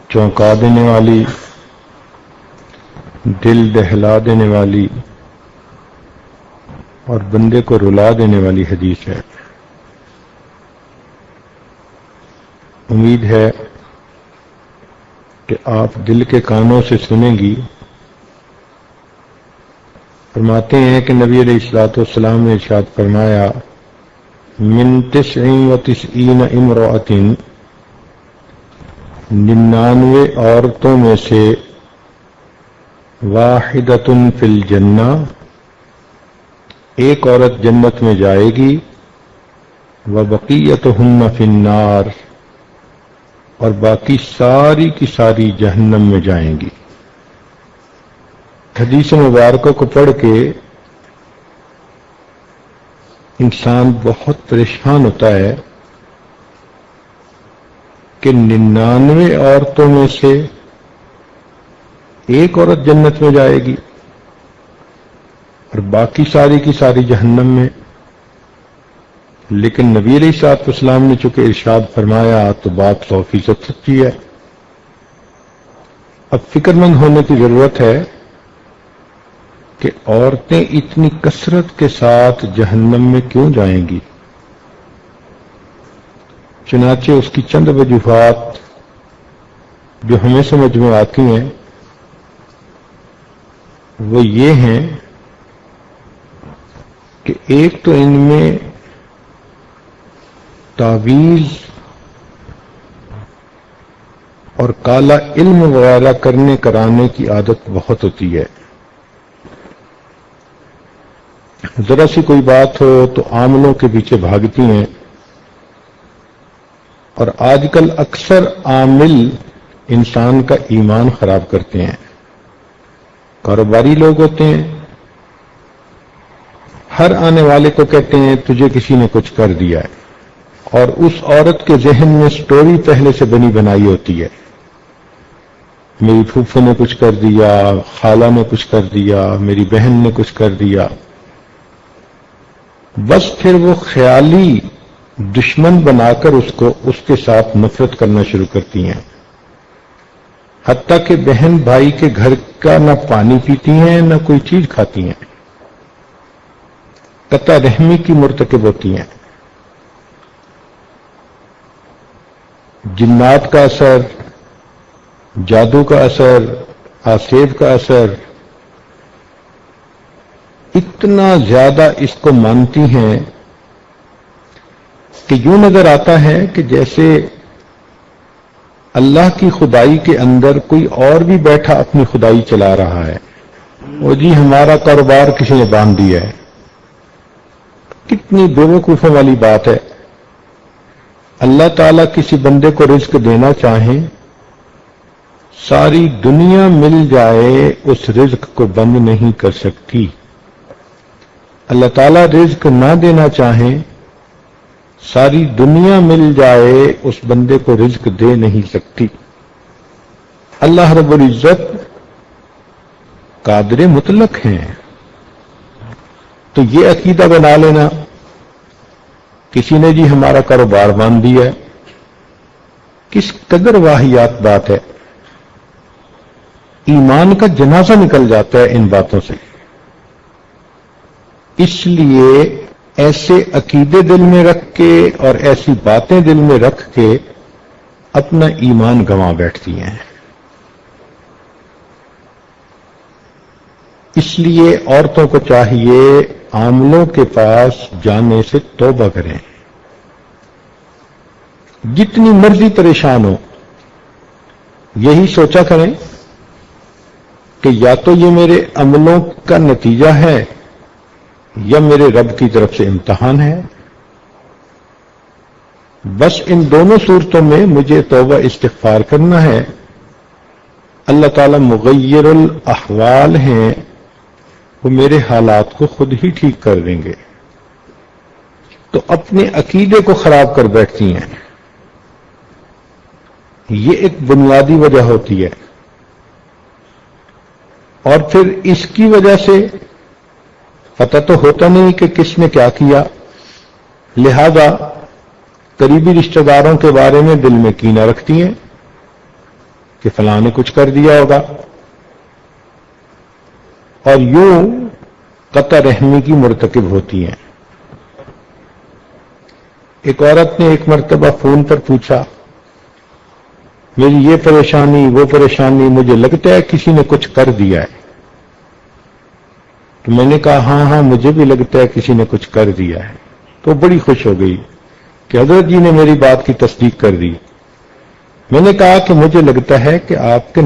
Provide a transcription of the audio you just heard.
چونکا دینے والی، دل دہلا دینے والی اور بندے کو رلا دینے والی حدیث ہے۔ امید ہے کہ آپ دل کے کانوں سے سنیں گی۔ فرماتے ہیں کہ نبی علیہ الصلوۃ والسلام نے ارشاد فرمایا، من 99 امرأۃ، 99 عورتوں میں سے واحدۃ فی الجنہ، ایک عورت جنت میں جائے گی، وبقیتہن فی النار، اور باقی ساری کی ساری جہنم میں جائیں گی۔ حدیث مبارکہ کو پڑھ کے انسان بہت پریشان ہوتا ہے کہ 99 عورتوں میں سے ایک عورت جنت میں جائے گی اور باقی ساری کی ساری جہنم میں۔ لیکن نبی علیہ الصلوۃ والسلام نے چونکہ ارشاد فرمایا تو بات 100% سچی ہے۔ اب فکر مند ہونے کی ضرورت ہے کہ عورتیں اتنی کثرت کے ساتھ جہنم میں کیوں جائیں گی؟ چنانچہ اس کی چند وجوہات جو ہمیں سمجھ میں آتی ہیں وہ یہ ہیں کہ ایک تو ان میں تعویذ اور کالا علم وغیرہ کرنے کرانے کی عادت بہت ہوتی ہے۔ ذرا سی کوئی بات ہو تو عاملوں کے پیچھے بھاگتی ہیں، اور آج کل اکثر عامل انسان کا ایمان خراب کرتے ہیں۔ کاروباری لوگ ہوتے ہیں، ہر آنے والے کو کہتے ہیں تجھے کسی نے کچھ کر دیا ہے، اور اس عورت کے ذہن میں سٹوری پہلے سے بنی بنائی ہوتی ہے، میری پھوپھو نے کچھ کر دیا، خالہ نے کچھ کر دیا، میری بہن نے کچھ کر دیا۔ بس پھر وہ خیالی دشمن بنا کر اس کے ساتھ نفرت کرنا شروع کرتی ہیں، حتیٰ کہ بہن بھائی کے گھر کا نہ پانی پیتی ہیں نہ کوئی چیز کھاتی ہیں، قطع رحمی کی مرتکب ہوتی ہیں۔ جنات کا اثر، جادو کا اثر، آسیب کا اثر، اتنا زیادہ اس کو مانتی ہیں کہ یوں نظر آتا ہے کہ جیسے اللہ کی خدائی کے اندر کوئی اور بھی بیٹھا اپنی خدائی چلا رہا ہے۔ وہ جی ہمارا کاروبار کسی نے باندھ دیا ہے۔ کتنی بیوقوفوں والی بات ہے۔ اللہ تعالیٰ کسی بندے کو رزق دینا چاہیں، ساری دنیا مل جائے اس رزق کو بند نہیں کر سکتی۔ اللہ تعالیٰ رزق نہ دینا چاہیں، ساری دنیا مل جائے اس بندے کو رزق دے نہیں سکتی۔ اللہ رب العزت قادر مطلق ہیں۔ تو یہ عقیدہ بنا لینا کسی نے جی ہمارا کاروبار باندھ دیا ہے، کس قدر واہیات بات ہے۔ ایمان کا جنازہ نکل جاتا ہے ان باتوں سے۔ اس لیے ایسے عقیدے دل میں رکھ کے اور ایسی باتیں دل میں رکھ کے اپنا ایمان گنوا بیٹھتی ہیں۔ اس لیے عورتوں کو چاہیے عاملوں کے پاس جانے سے توبہ کریں، جتنی مرضی پریشان ہو یہی سوچا کریں کہ یا تو یہ میرے عملوں کا نتیجہ ہے یا میرے رب کی طرف سے امتحان ہے۔ بس ان دونوں صورتوں میں مجھے توبہ استغفار کرنا ہے۔ اللہ تعالیٰ مغیر الاحوال ہیں، وہ میرے حالات کو خود ہی ٹھیک کر دیں گے۔ تو اپنے عقیدے کو خراب کر بیٹھتی ہیں، یہ ایک بنیادی وجہ ہوتی ہے۔ اور پھر اس کی وجہ سے پتہ تو ہوتا نہیں کہ کس نے کیا کیا، لہذا قریبی رشتہ داروں کے بارے میں دل میں کینہ رکھتی ہیں کہ فلاں نے کچھ کر دیا ہوگا، اور یوں قطع رحمی کی مرتکب ہوتی ہیں۔ ایک عورت نے ایک مرتبہ فون پر پوچھا، میری یہ پریشانی وہ پریشانی، مجھے لگتا ہے کسی نے کچھ کر دیا ہے۔ تو میں نے کہا ہاں مجھے بھی لگتا ہے کسی نے کچھ کر دیا ہے۔ تو بڑی خوش ہو گئی کہ حضرت جی نے میری بات کی تصدیق کر دی۔ میں نے کہا کہ مجھے لگتا ہے کہ آپ کے